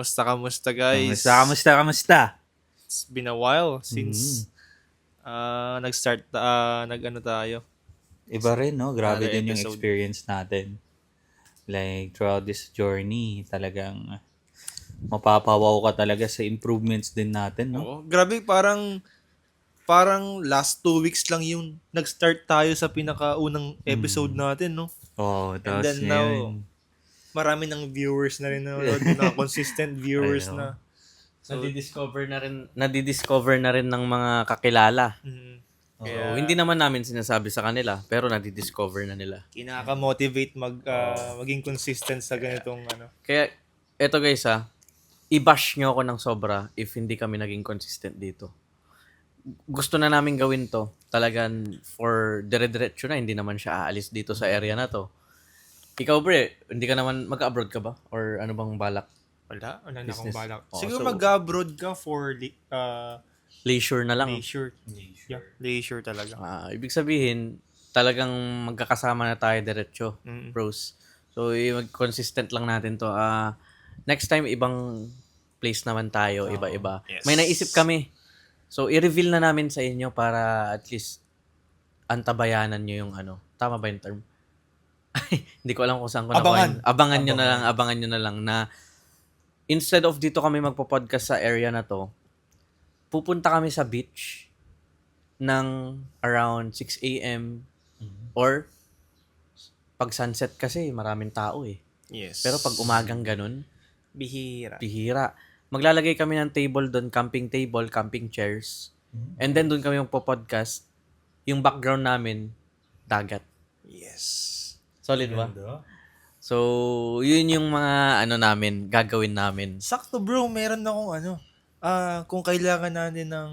Kamusta guys? Kamusta? It's been a while since Mm. nag-ano tayo, Iba rin, no? Grabe another din yung episode. experience natin. Like, throughout this journey, talagang mapapawaw ka talaga sa improvements din natin, no? Oo, grabe parang last 2 weeks lang yung nag-start tayo sa pinakaunang episode Mm. natin, no? Oh, And tapos then now, ngayon, marami ng viewers na rin nanonood, na consistent viewers ano, na. So, Nadidiscover na rin ng mga kakilala. mm, So, kaya hindi naman namin sinasabi sa kanila, pero nadidiscover na nila. kinaka-motivate maging consistent sa ganitong ano. Kaya, eto guys i-bash nyo ako ng sobra if hindi kami naging consistent dito. Gusto na namin gawin to. Talagang for dire-diretso na, hindi naman siya aalis dito sa area na to. Ikaw pre, hindi ka naman mag-abroad ka ba? Or ano bang balak? Wala na akong Business. balak. Oh, Siguro so- mag-abroad ka for Leisure na lang. leisure. Yeah, leisure talaga. Ibig sabihin, talagang magkakasama na tayo diretso, Mm. bros. So, mag-consistent lang natin to. Next time, ibang place naman tayo, iba-iba. Yes. May naisip kami. So, i-reveal na namin sa inyo para at least antabayanan nyo yung ano. Tama ba yung term? Hindi ko alam kung saan ko Abangan. nakuha. Abangan nyo na lang na instead of dito kami magpo-podcast sa area na to, pupunta kami sa beach ng around 6 a.m. or pag sunset kasi maraming tao eh. Yes. Pero pag umagang ganun, bihira. bihira. Maglalagay kami ng table doon, camping table, camping chairs. And then doon kami magpo-podcast. Yung background namin, dagat. Yes. Solid ba? So, yun yung mga gagawin namin. Sakto bro, meron akong kung kailangan natin ng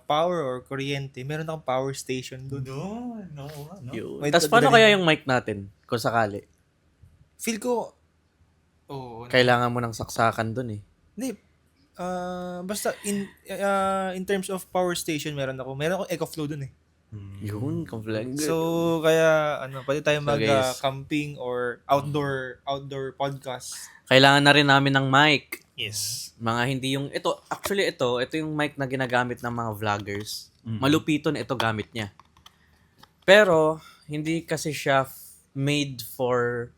power or kuryente, meron akong power station doon. no. Yun. May Tapos paano dadalhin- kaya yung mic natin kung sakali? Feel ko Kailangan mo ng saksakan doon eh. hindi. Basta in terms of power station, meron akong EcoFlow doon eh. Yun, komplex. So, kaya, pwede tayo So, guys. camping or outdoor podcast. Kailangan na rin namin ng mic. Yes. Mga hindi yung, ito yung mic na ginagamit ng mga vloggers. Mhm. Malupiton, ito gamit niya. Pero, hindi kasi siya made for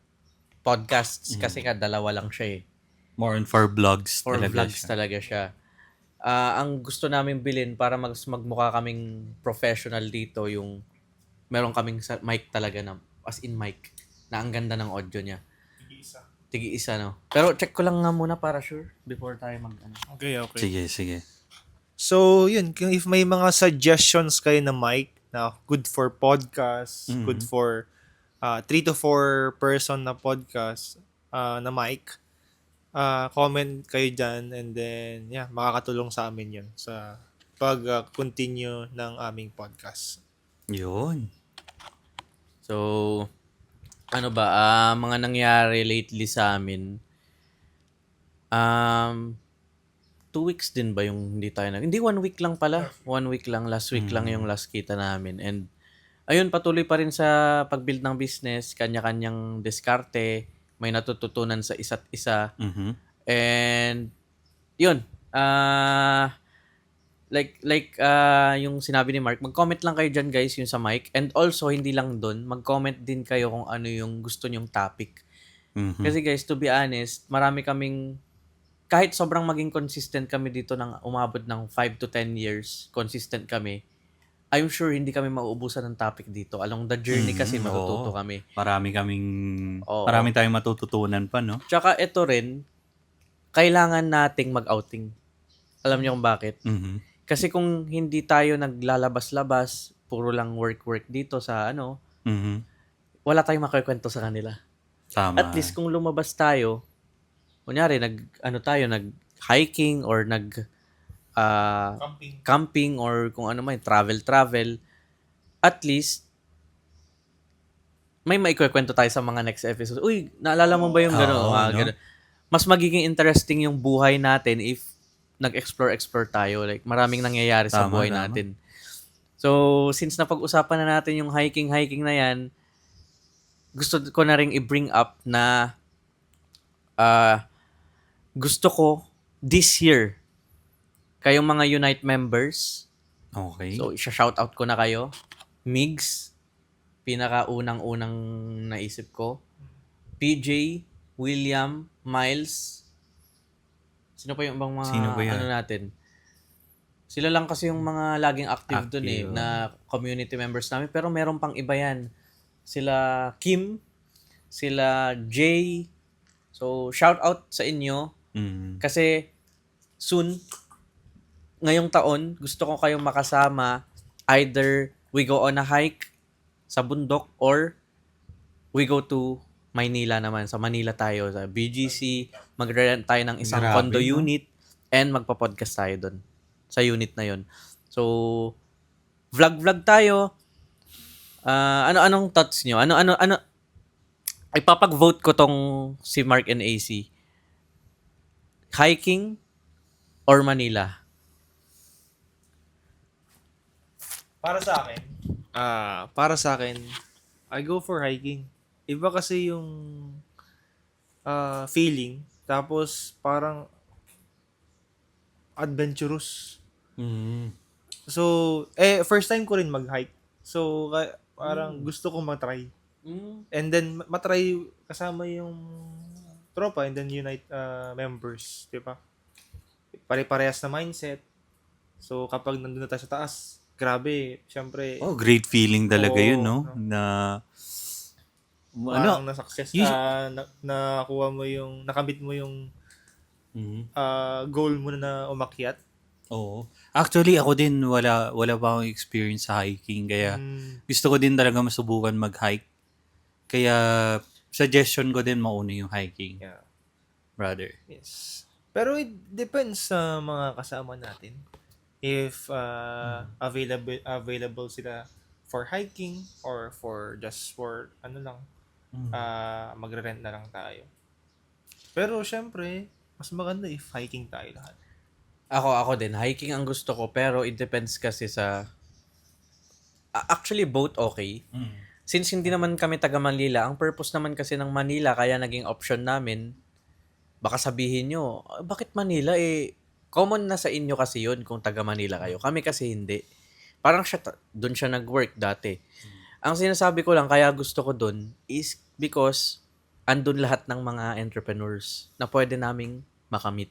podcasts kasi dalawa lang siya eh. More on for vlogs For talaga vlogs siya. talaga siya. Ang gusto namin bilhin para magmukha kaming professional dito yung meron kaming mic talaga na as in mic na ang ganda ng audio niya. Tigi-isa no. Pero check ko lang nga muna para sure before tayo Okay. Sige. So, yun. If may mga suggestions kayo na mic na good for podcast, good for 3 to 4 person na podcast na mic, comment kayo dyan and then, makakatulong sa amin yun sa pag-continue ng aming podcast. Yun. So, mga nangyari lately sa amin, 2 weeks din ba yung hindi tayo hindi 1 week lang pala. 1 week lang, last week lang yung last kita namin. And, ayun, patuloy pa rin sa pag-build ng business, kanya-kanyang diskarte, may natututunan sa isa't isa. Mhm. And, yun, yung sinabi ni Mark, mag-comment lang kayo dyan guys, yung sa mic. And also, hindi lang dun, mag-comment din kayo kung ano yung gusto nyong topic. Mhm. Kasi guys, to be honest, marami kaming, kahit sobrang maging consistent kami dito ng umabot ng 5 to 10 years, consistent kami, I'm sure hindi kami mauubusan ng topic dito. Along the journey kasi matututo Oo. kami. Marami Oo. tayong matututunan pa, no? Tsaka ito rin, kailangan nating mag-outing. Alam niyo kung bakit? Mhm. Kasi kung hindi tayo naglalabas-labas, puro lang work dito sa Mhm. wala tayong makikwento sa kanila. Tama. At least kung lumabas tayo, kunyari nag-hiking or camping or kung ano man, travel, at least may maikwento tayo sa mga next episode. Uy, naalala mo ba yung gano'n? Oo, no? Ganun. Mas magiging interesting yung buhay natin if nag-explore tayo. Like, maraming nangyayari sa Tama, buhay tama. natin. So, since napag-usapan na natin yung hiking na yan, gusto ko na rin i-bring up na gusto ko this year, kayong mga Unite members, Okay. so isa-shoutout ko na kayo. Migs, pinaka-unang-unang naisip ko. PJ, William, Miles. Sino pa yung ibang mga Sino ba yan? ano natin? Sila lang kasi yung mga laging active dun Active. na community members namin. Pero meron pang iba yan. Sila Kim, sila Jay. So, shout out sa inyo. Mm. Kasi soon, ngayong taon, gusto ko kayong makasama. Either we go on a hike sa bundok or we go to Maynila naman. Sa Manila tayo, sa BGC. Mag-rent tayo ng isang Grabe, condo no? unit and magpa-podcast tayo doon sa unit na yon. So, vlog tayo. Anong thoughts nyo? Ano? Ipapag-vote ko tong si Mark and AC. Hiking or Manila? Para sa akin, I go for hiking. Iba kasi yung feeling. Tapos parang adventurous. Mm. So, first time ko rin mag-hike. So, parang gusto ko matry. And then, matry kasama yung tropa and then unite members. Diba? Pare-parehas na mindset. So, kapag nandun na tayo sa taas, grabe, syempre, Oh, great feeling talaga Oo, yun, no? no? Na parang na-success, you- nakuha mo yung, nakamit mo yung Mhm. goal mo na umakyat. Oo. Actually, ako din wala pa akong experience sa hiking kaya gusto ko din talaga masubukan mag-hike. Kaya suggestion ko din mauna yung hiking, Yeah. brother. Yes. Pero it depends sa mga kasama natin. If available sila for hiking or for ano lang, magre-rent na lang tayo. Pero syempre, mas maganda if hiking tayo lahat. Ako din. Hiking ang gusto ko, pero it depends kasi sa... Actually, both okay. Since hindi naman kami taga Manila, ang purpose naman kasi ng Manila, kaya naging option namin, baka sabihin nyo, bakit Manila? Common na sa inyo kasi yun kung taga Manila kayo. Kami kasi hindi. Parang doon siya nag-work dati. Ang sinasabi ko lang, kaya gusto ko doon is because andun lahat ng mga entrepreneurs na pwede naming makamit.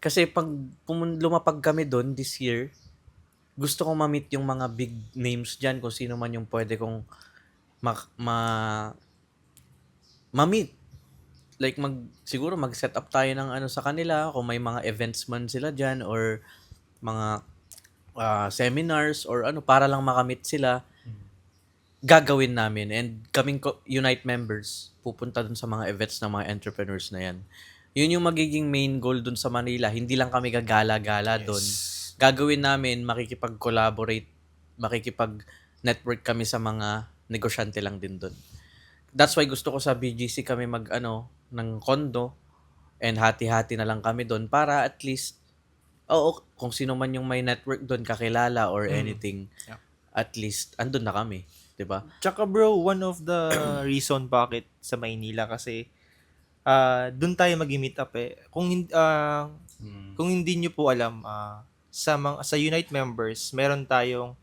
Kasi pag lumapag kami doon this year, gusto kong ma-meet yung mga big names dyan, kung sino man yung pwede kong ma-meet. Like siguro mag-set up tayo ng ano sa kanila, kung may mga events man sila dyan or mga seminars or ano, para lang makamit sila, gagawin namin. And kaming Unite members, pupunta dun sa mga events ng mga entrepreneurs na yan. Yun yung magiging main goal dun sa Manila. Hindi lang kami gagala-gala dun. Gagawin namin, makikipag-collaborate, makikipag-network kami sa mga negosyante lang din dun. That's why gusto ko sa BGC kami ng condo and hati-hati na lang kami dun para at least, kung sino man yung may network dun, kakilala or anything, at least, andun na kami. Diba? Tsaka bro, one of the reason bakit sa Maynila kasi doon tayo mag-meet up eh. Kung hindi nyo po alam, sa Unite members, meron tayong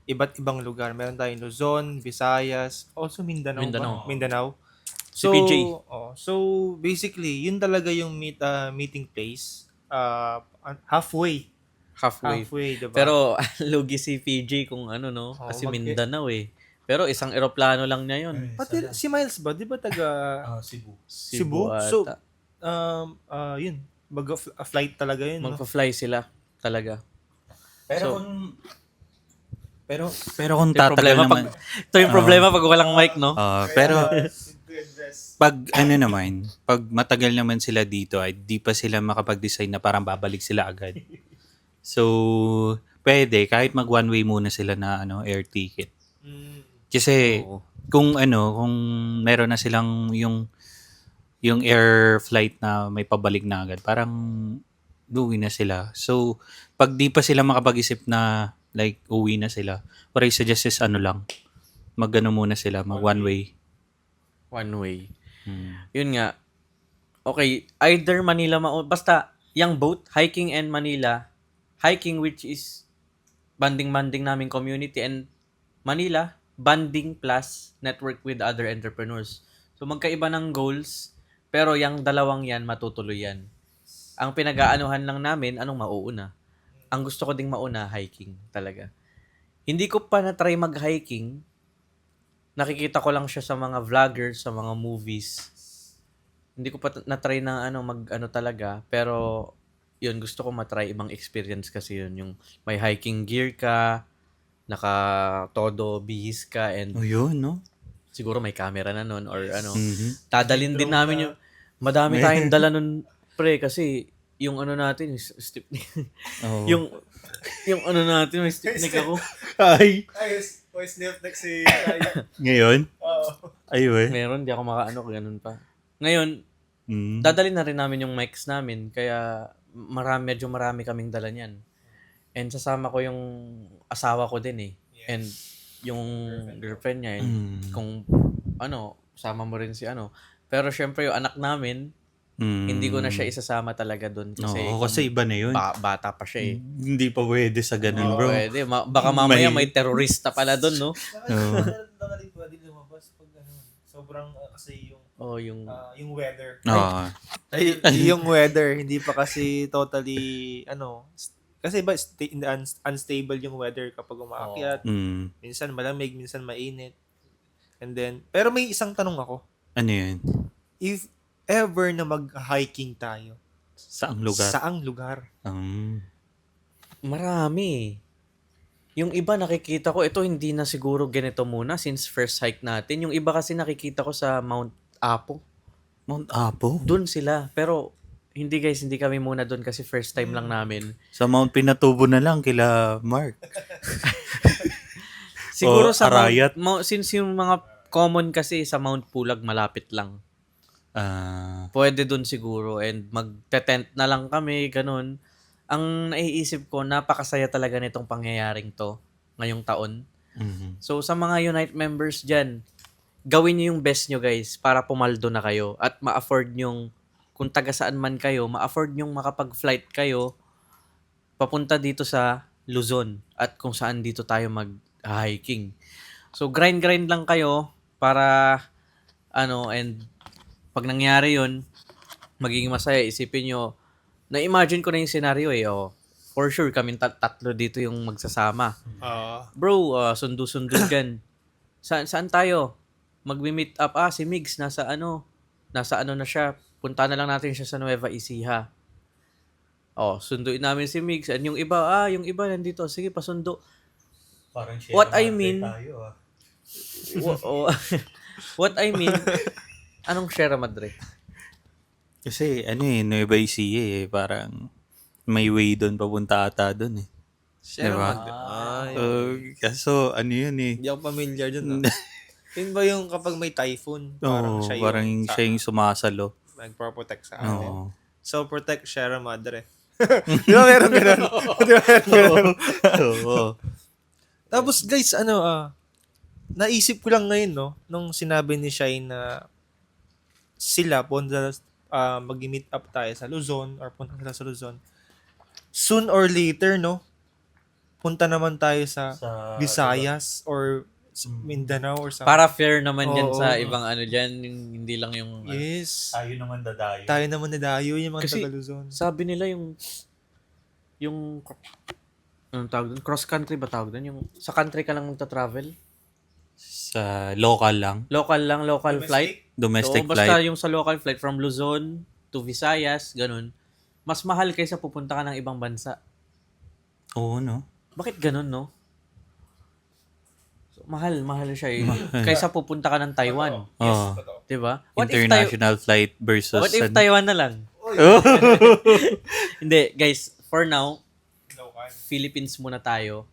iba't ibang lugar. Meron tayong Luzon, Visayas, also Mindanao. Mindanao. Si PJ. So basically, yun talaga yung meeting place. Halfway, diba? Pero lugi si PJ kung ano, no? Kasi Mindanao eh. Pero isang eroplano lang niya yun. Pati si Miles ba, di ba taga Cebu? ata. So, yun. Flight talaga yun. No? Magpa-fly sila talaga. Pero kung Ito yung tatagal problema naman, ito yung problema pag walang mic, no? pero pag pag matagal naman sila dito ay di pa sila makapag-decide na parang babalik sila agad. So, pwede kahit mag one way muna sila na air ticket. Kasi kung meron na silang yung air flight na may pabalik na agad, parang uwi na sila. So, pag di pa sila makapag-isip na like uwi na sila, what I suggest is muna sila, mag one way. One way. Yun nga, Okay, either Manila, basta, yung both, hiking and Manila, hiking which is banding-banding naming community, and Manila, banding plus network with other entrepreneurs. So magkaiba ng goals, pero yung dalawang yan, matutuloy yan. Ang pinag-aanuhan lang namin, anong mauuna. Ang gusto ko ding mauna, hiking talaga. Hindi ko pa na-try mag-hiking. Nakikita ko lang siya sa mga vloggers, sa mga movies. Hindi ko pa na-try na mag talaga, pero yun, gusto ko matry ibang experience kasi yun. Yung may hiking gear ka, naka-todo, bihis ka, and Oh, yun, no? siguro may camera na nun or Mhm. dadalin din namin yung, madami tayong dala nun, pre, kasi yung natin, stiff, Oh. yung natin, may stiff neck ako. Ay, Ayos. Voice snap next si ngayon? Ay, we. Meron, di ako ganun pa. Ngayon, dadalhin na rin namin yung mics namin, kaya medyo marami kaming dala niyan. And sasama ko yung asawa ko din eh. And yung girlfriend niya, kung sama mo rin si Pero syempre yung anak namin, hindi ko na siya isasama talaga doon. Kasi iba na yun. Bata pa siya eh. Hindi pa pwede sa ganun, bro. Pwede. Baka mamaya may terorista pala doon, no? Pwede lumabas pag sobrang kasi yung yung weather. Oo. Yung weather, hindi pa kasi totally, kasi ba unstable yung weather kapag umaakyat. Minsan malamig, minsan mainit. And then, pero may isang tanong ako. Ano yun? If ever na mag-hiking tayo, Saang lugar? saang lugar? marami. Yung iba nakikita ko, ito hindi na siguro ganito muna since first hike natin. Yung iba kasi nakikita ko sa Mount Apo. Mount Apo? Doon sila. Pero hindi guys, hindi kami muna doon kasi first time lang namin. Sa Mount Pinatubo na lang kila Mark. Siguro sa Arayat. since yung mga common kasi sa Mount Pulag malapit lang. Pwede doon siguro and magte-tent na lang kami, ganun. Ang naiisip ko, napakasaya talaga nitong pangyayaring to ngayong taon. So sa mga Unite members dyan, gawin niyo yung best nyo guys para pumaldo na kayo at ma-afford nyong, kung taga saan man kayo, ma-afford nyong makapag-flight kayo papunta dito sa Luzon at kung saan dito tayo mag-hiking. So grind lang kayo para and pag nangyari yun, magiging masaya. Isipin nyo, na-imagine ko na yung scenario eh. For sure, kaming tatlo dito yung magsasama. Bro, sundo-sundo dyan. Saan tayo? Magmi-meet up. Si Migs, nasa na siya. Punta na lang natin siya sa Nueva Ecija. Sunduin namin si Migs. And yung iba nandito. Sige, pasundo. Parang What I mean, what I mean, anong Sierra Madre? Kasi Nueva Ecija parang may way doon papunta ata doon eh. Sierra Diba? Madre. Kaso yun eh. Hindi ako familiar dun. Yun ba yung kapag may typhoon? Parang siya yung sumasalo. nagpo-protect sa amin. Oo. So, protect Sierra Madre. Di ba meron ganun? Di ba meron ganun? Oo. Tapos guys, naisip ko lang ngayon, no, nung sinabi ni Shai na sila punta mag-meet up tayo sa Luzon or punta sila sa Luzon. Soon or later, no, punta naman tayo sa Visayas or Mindanao or something. Para fair naman yan Oo. sa ibang dyan, hindi lang yung... Yes. Tayo naman dadayo. Tayo naman nadayo yung mga Kasi- taga Luzon. Sabi nila yung anong tawag doon? Cross country ba tawag doon? Yung sa country ka lang magta-travel? Sa local lang. Local flight? Domestic So, basta flight. yung sa local flight from Luzon to Visayas, ganun. Mas mahal kaysa pupunta ka ng ibang bansa. Oo, no? Bakit ganun, no? So, mahal siya eh. Kaysa pupunta ka ng Taiwan. Oo. 'Di ba? International flight versus... What if Taiwan na lang? Hindi, guys, for now, Philippines muna tayo.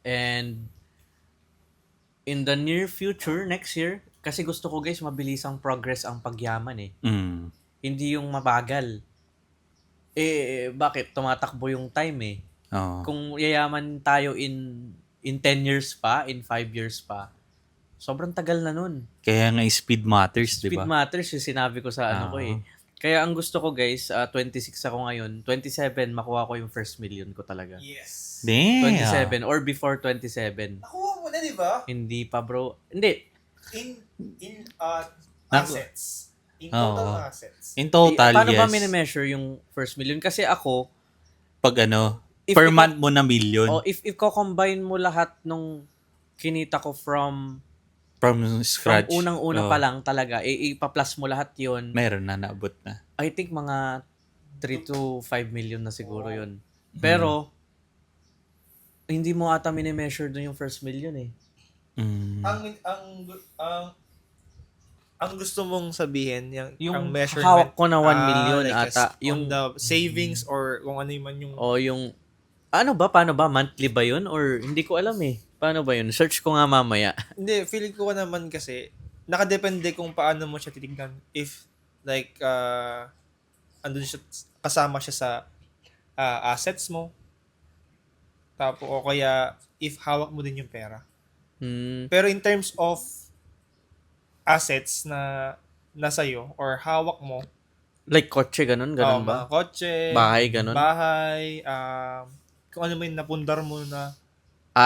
And in the near future, next year, kasi gusto ko guys, mabilisang progress ang pagyaman eh. Hindi yung mabagal. Bakit? Tumatakbo yung time eh. Oo. Kung yayaman tayo in 10 years pa, in 5 years pa, sobrang tagal na nun. Kaya nga speed matters, di Speed ba? matters yung sinabi ko sa ko eh. Kaya ang gusto ko guys, 26 ako ngayon, 27 makuha ko yung first million ko talaga. Yes. Damn. 27 or before 27. Nakuha mo na, di ba? Hindi pa bro. Hindi. In Naku- assets. In total Oo. assets. In total, Paano yes. ba minimeasure yung first million? Kasi ako, Pag ano, If per ikaw- month mo na million. if ko-combine mo lahat nung kinita ko from From scratch. unang-una Oo. pa lang talaga, ipa-plus mo lahat yon. Meron na, naabot na. I think mga 3 to 5 million na siguro yon. Pero, hindi mo ata minimeasure dun yung first million eh. Mm. Ang gusto mong sabihin ang Yung measurement hawak ko na 1 million like ata. yung Yung, the savings or kung ano man yung o yung, paano ba? Monthly ba yun? Or hindi ko alam eh. Paano ba yun? Search ko nga mamaya. hindi, feeling ko naman kasi nakadepende kung paano mo siya titignan. If like andun siya, kasama siya sa assets mo, tapos o kaya if hawak mo din yung pera. Hmm. Pero in terms of assets na nasa'yo or hawak mo, Like kotse, ganun mga ba? kotse, Bahay, ganun? bahay, kung ano man napundar mo na.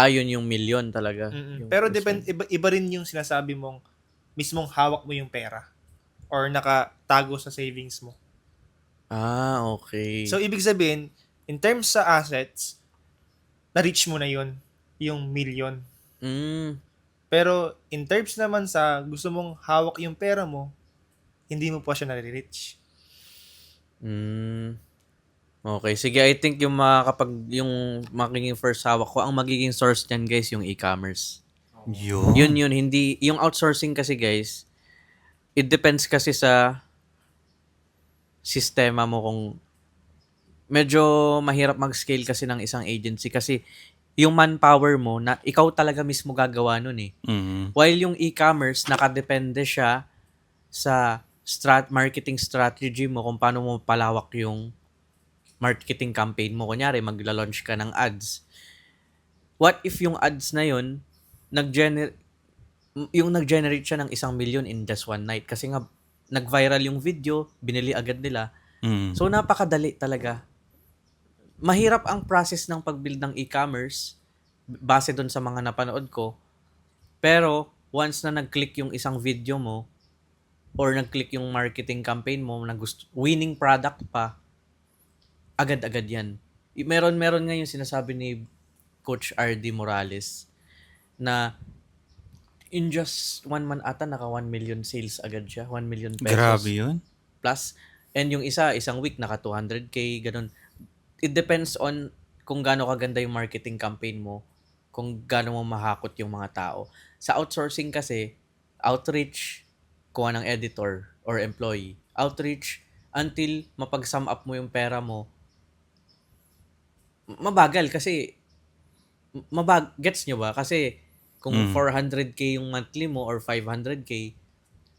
Yun yung million talaga. Mm-mm. Yung Pero first iba rin yung sinasabi mong mismong hawak mo yung pera or nakatago sa savings mo. Okay. So, ibig sabihin, in terms sa assets, na-reach mo na yun, yung million. Mm. Pero, in terms naman sa gusto mong hawak yung pera mo, hindi mo pa siya na-reach. Mm. Okay, sige, I think yung yung magiging first hawak ko, ang magiging source niyan guys, yung e-commerce. Yun. Yun, hindi, yung outsourcing kasi guys, it depends kasi sa sistema mo kung medyo mahirap mag-scale kasi ng isang agency kasi yung manpower mo na ikaw talaga mismo gagawa nun eh. Mm. While yung e-commerce, nakadepende siya sa marketing strategy mo kung paano mo palawak yung marketing campaign mo. Kunyari, magla-launch ka ng ads. What if yung ads na yun, nag-generate siya ng 1 million in just one night? Kasi nga, nag-viral yung video, binili agad nila. Mm. So, napakadali talaga. Mahirap ang process ng pag-build ng e-commerce base doon sa mga napanood ko. Pero, once na nag-click yung isang video mo or nag-click yung marketing campaign mo na winning product pa, agad-agad yan. Meron nga yung sinasabi ni Coach RD Morales na in just 1 month ata naka 1 million sales agad siya. 1 million pesos. Grabe yun. Plus, and yung isang week naka 200k, ganun. It depends on kung gaano kaganda yung marketing campaign mo, kung gaano mo mahakot yung mga tao. Sa outsourcing kasi, outreach, kuha ng editor or employee. Outreach until mapag-sum up mo yung pera mo, mabagal kasi, gets nyo ba? Kasi, kung 400k yung monthly mo or 500k,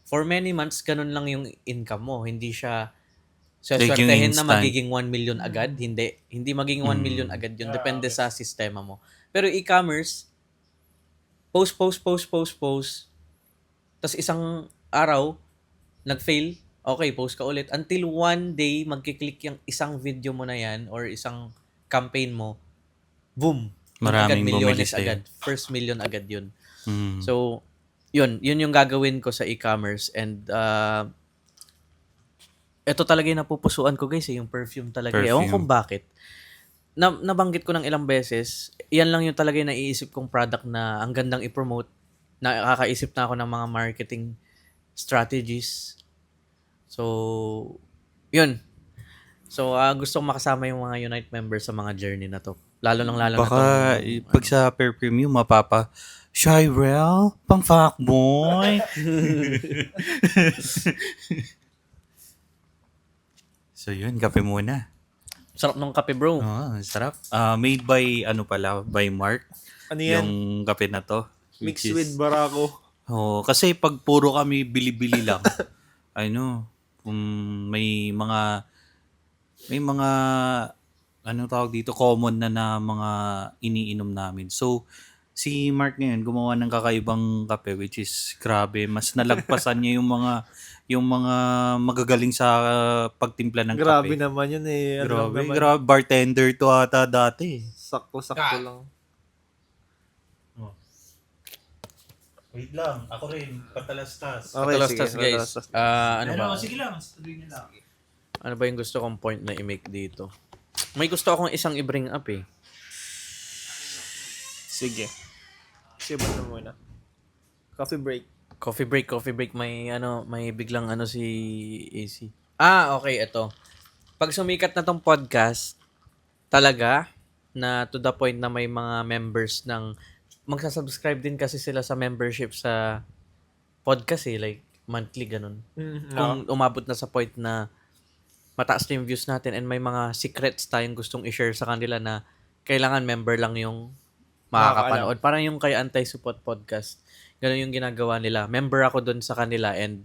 for many months, ganun lang yung income mo. Hindi siya Like yung swertehin na instant. magiging 1 million agad. Hindi magiging 1 million agad yun. Depende sa sistema mo. Pero e-commerce, post. Tapos isang araw, nag-fail, okay, post ka ulit. Until one day, magkiklik yung isang video mo na yan or isang campaign mo, boom. Maraming agad, bumili milyones sa'yo. agad. First million agad yun. Mm. So, yun yung gagawin ko sa e-commerce. And, ito talaga yung napupusuan ko guys, yung perfume talaga. Perfume. Ewan kung bakit. Nabanggit ko ng ilang beses, yan lang yung talaga yung naiisip kong product na ang gandang i-promote. Nakakaisip na ako ng mga marketing strategies. So, yun. So, gusto kong makasama yung mga Unite members sa mga journey na to. Lalo na to. Baka pag sa perfume yung mapapa Shirel, pang fuckboy. So yun, kape muna. Sarap ng kape, bro. Sarap. Made by, by Mark. Ano yan? Yung kape na to. Mixed which with is- Barako. kasi pag puro kami bili-bili lang, may mga, tawag dito, common na mga iniinom namin. So, Si Mark ngayon gumawa ng kakaibang kape which is grabe, mas nalagpasan niya yung mga magagaling sa pagtimpla ng Grabe kape. naman yun eh. Ano lang naman, Grabe, bartender to ata dati. sakto-sakto lang. Wait lang, ako rin, patalastas. Okay, Patalastas, sige, guys. patalastas. Ano ba? Sige lang, sabihin niyo lang. Ano ba yung gusto kong point na i-make dito? May gusto akong isang i-bring up eh. Sige. Sige, na muna. Coffee break. Coffee break. May biglang si AC. Okay, ito. Pag sumikat na tong podcast, talaga, na to the point na may mga members ng, magsasubscribe din kasi sila sa membership sa podcast eh, like, monthly, ganun. Kung umabot na sa point na mataas na yung views natin and may mga secrets tayong gustong i-share sa kanila na kailangan member lang yung makakapanood. Parang yung kay Anti-Support Podcast. Ganun yung ginagawa nila. Member ako dun sa kanila and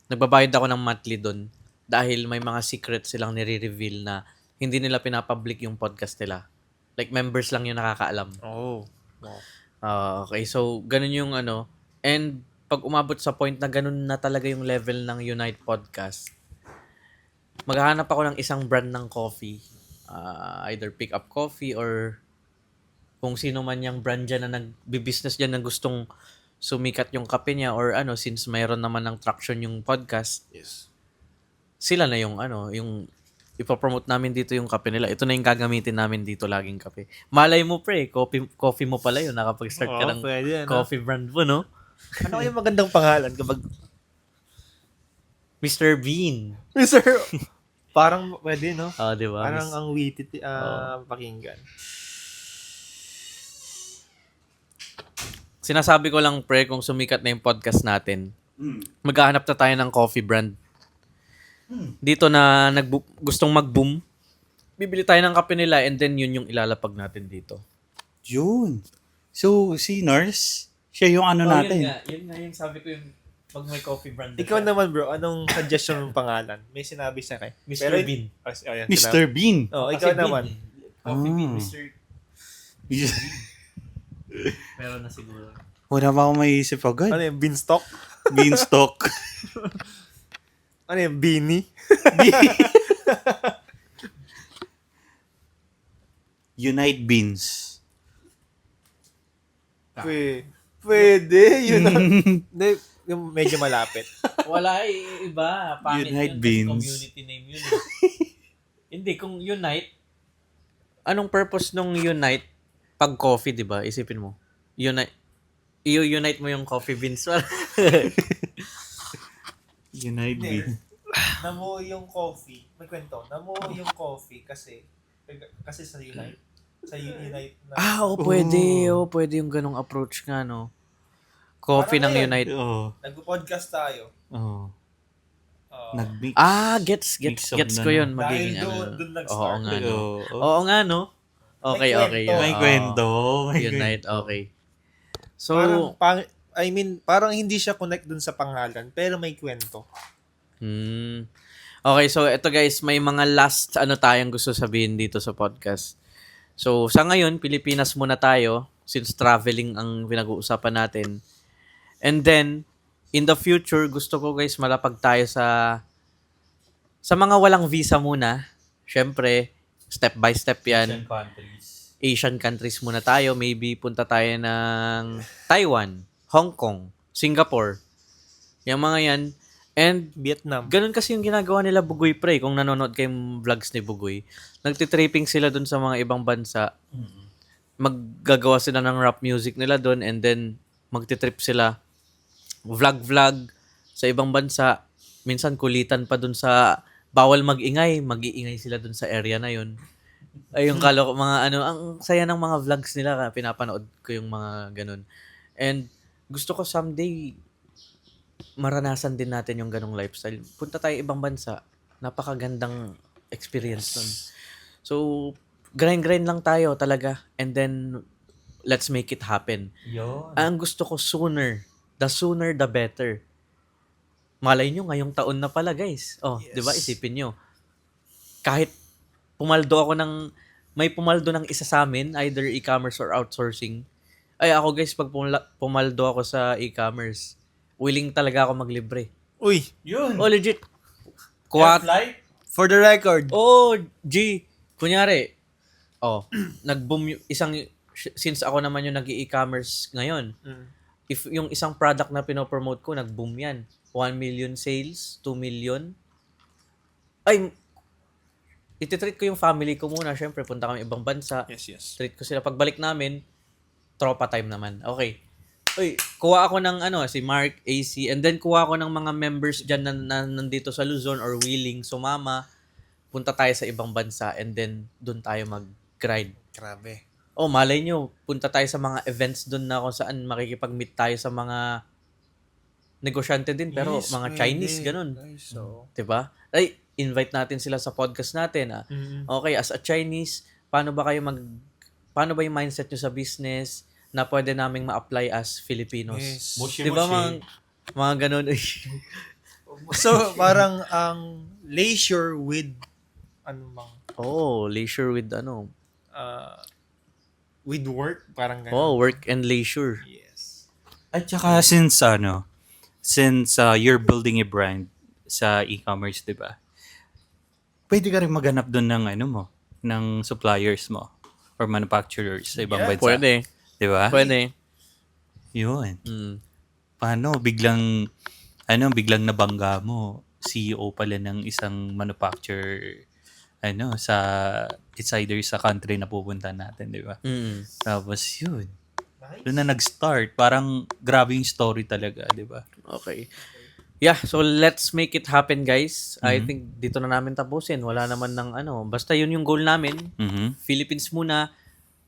nagbabayad ako ng monthly dun dahil may mga secrets silang nire-reveal na hindi nila pinapublic yung podcast nila. Like, members lang yung nakakaalam. Oh. Wow. Okay, so ganun yung and pag umabot sa point na ganun na talaga yung level ng Unite Podcast, maghahanap ako ng isang brand ng coffee. Either Pick Up Coffee or kung sino man yung brand dyan na nagbi-business dyan na gustong sumikat yung kape niya or since mayroon naman ng traction yung podcast, Yes. sila na yung yung ipopromote namin dito yung kape nila. Ito na yung gagamitin namin dito laging kape. Malay mo pre, coffee mo pala yun. Nakapag-start ka ng pwede, coffee brand mo, no? Ano kayong magandang pangalan kapag Mr. Bean. Mr. Parang pwede, no? Di ba? Parang ang witty pakinggan. Sinasabi ko lang, pre, kung sumikat na yung podcast natin, maghahanap na tayo ng coffee brand. Dito na gustong mag-boom, bibili tayo ng kape nila and then yun yung ilalapag natin dito. Yun. So, si Nurse, siya yung natin. Yun nga yung sabi ko yung pag may coffee brand. Ikaw naman, bro, anong suggestion ng pangalan? May sinabi siya kay Mr. Bean. Ayan, Mr. Bean. Oh, ikaw naman. Coffee Bean, Ah. Mr. Meron na siguro. Wala pa akong maisip agad. Ano yung beanstalk? Beanstalk. Ano yung beanie? Unite Beans. Pwede. Yun na. Hindi, yung medyo malapit. Wala iba. Pangit Unite yun. Beans. Community name yun. Hindi, kung Unite, anong purpose nung Unite pag coffee, di ba? Isipin mo. I-unite mo yung coffee beans. Unite Beans. Namuo yung coffee. May kwento. Namuo yung coffee kasi sa Unite. Sa Unite na. Pwede. Pwede yung ganong approach nga, no? Coffee Parang ng ngayon. Unite. Oo. Nag-podcast tayo. Oo. Uh, Nag-mix. Gets Mix of ko yun. dahil Magiging doon Oo nag-start. nga, no? Oo. Oo nga, no? Okay. May kwento. May Unite, kwento. okay. So, parang hindi siya connect dun sa pangalan, pero may kwento. Okay, so ito guys, may mga last tayong gusto sabihin dito sa podcast. So, sa ngayon, Pilipinas muna tayo since traveling ang pinag-uusapan natin. And then, in the future, gusto ko guys malapag tayo sa mga walang visa muna. Syempre, step by step yan. Asian countries muna tayo. Maybe punta tayo ng Taiwan, Hong Kong, Singapore. Yung mga yan. And Vietnam. ganun kasi yung ginagawa nila Bugoy pre. Kung nanonood kayong vlogs ni Bugoy, nagtitripping sila dun sa mga ibang bansa. Maggagawa sila ng rap music nila dun and then magtitrip sila. Vlog sa ibang bansa. Minsan kulitan pa dun sa bawal mag-ingay. Mag-iingay sila dun sa area na yun. Ay, yung mga ang saya ng mga vlogs nila. Pinapanood ko yung mga ganun. And gusto ko someday maranasan din natin yung ganong lifestyle. Punta tayo ibang bansa. Napakagandang experience nun. So, grind lang tayo talaga. And then, let's make it happen. Yun. Ang gusto ko the sooner the better. Malay nyo, ngayong taon na pala guys. Yes. Di ba? Isipin nyo. Kahit may pumaldo ng isa sa amin, either e-commerce or outsourcing, Ay, ako guys, pag pumaldo ako sa e-commerce, willing talaga ako maglibre. Uy, Yun. Oh, legit. Kuwat. for the record. Oh, G. Kunyari, nag-boom since ako naman yung nag-e-commerce ngayon, if yung isang product na pinopromote ko, nag-boom yan. 1 million sales, 2 million. Ay, ititreat ko yung family ko muna. Siyempre, punta kami ibang bansa. Yes. Treat ko sila. Pagbalik namin, tropa time naman. Okay. Uy, kuha ako ng si Mark, AC, and then kuha ako ng mga members dyan na nandito sa Luzon or willing sumama. Punta tayo sa ibang bansa and then doon tayo mag-grind. Grabe. Oh, malay nyo, punta tayo sa mga events doon na kung saan makikipag-meet tayo sa mga negosyante din, pero Yes, mga pwede. Chinese, ganun. Guys, so, Diba? Ay, invite natin sila sa podcast natin. Okay, as a Chinese, paano ba yung mindset nyo sa business na pwede naming ma-apply as Filipinos? Yes. Diba mga ganun? So, parang ang leisure with leisure with work, parang ganun. work and leisure. Yes. At saka since you're building a brand sa e-commerce, 'di ba? Pwede ka rin maghanap doon ng ng suppliers mo or manufacturers sa ibang bansa. Pwede. 'Di ba? Pwede. 'Yun. Mm. Paano biglang nabangga mo CEO pala ng isang manufacturer sa it's either sa country na pupunta natin, 'di ba? Mm. Tapos 'yun. Doon na nag-start. Parang grabe yung story talaga, 'di ba? Okay. Yeah, so let's make it happen, guys. I think dito na namin tapusin. Wala naman ng basta yun yung goal namin. Mhm. Philippines muna,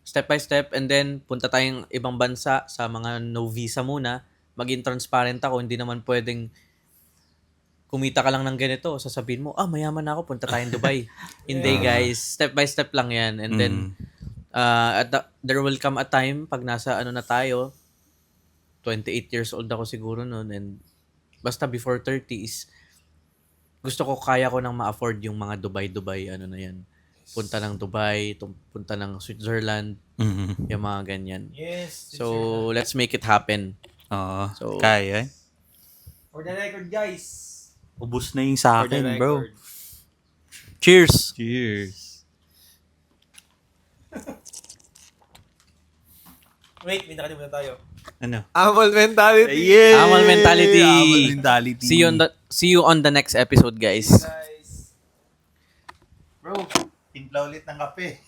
step by step, and then punta tayong ibang bansa sa mga no visa muna. Maging transparent ako, hindi naman pwedeng kumita ka lang ng ganito, sasabihin mo, mayaman na ako, punta tayong Dubai. Hindi, guys. Step by step lang yan. And then, there will come a time, pag nasa na tayo, 28 years old ako siguro noon, and basta before 30 is, gusto ko, kaya ko nang ma-afford yung mga Dubai, na yan. Punta ng Dubai, punta ng Switzerland, Mhm. yung mga ganyan. Yes. So, let's make it happen. Oo. So- Kaya. For the record, guys. Ubus na yung sa For the akin, bro. record. Cheers! Cheers. Wait, may nakalimutan tayo. Ano? Amal mentality. Yeah! Amal mentality. Amal mentality. See you on the next episode, guys. Guys. Bro, timpla ulit ng kape.